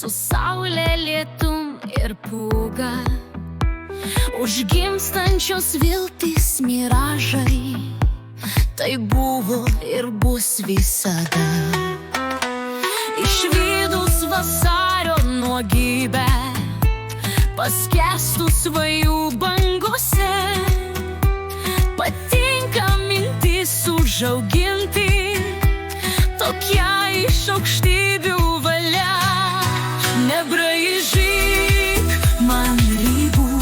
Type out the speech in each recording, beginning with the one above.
su saulė, lietum ir pūga, užgimstančios viltys miražai. Tai buvo ir bus visada. Išvydus vasario nuogybę, paskęstų svajų bangose, patinka mintis užauginti, tokia iš aukštybių valia. Nebraižyk man ribų,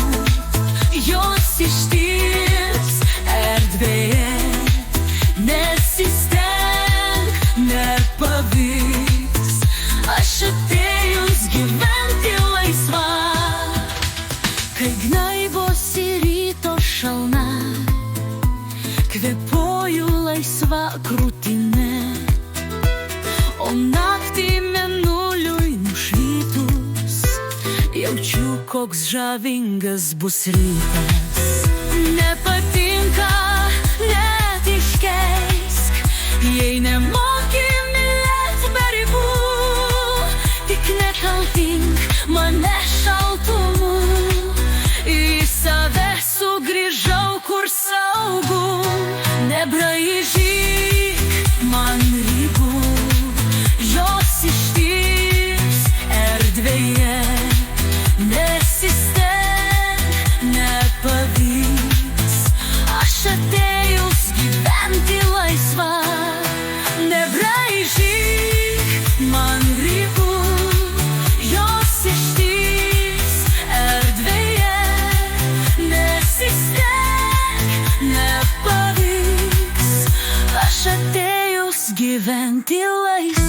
jos ištirs erdvėje. Nesistenk, nepavyks, aš atėjus gyventi laisva. Kai gnaibosi ryto šalna, kvėpuoju laisva krūtine, o naktį mėnuliui nušvitus, jaučiu, koks žavingas bus rytas. Nepatinka, net iškeisk, jei nemoki mylėt be ribų, tik nekaltink mane šaltumu. Į save sugrįžau, kur saugu. Nebraižyk man ribų, jos ištirs erdvėje. Nesistenk, nepavyks, aš atėjus gyventi laisva. Nebraižyk man ribų, jos ištirs erdvėje. Nesistenk, nepavyks, aš atėjus gyventi laisva.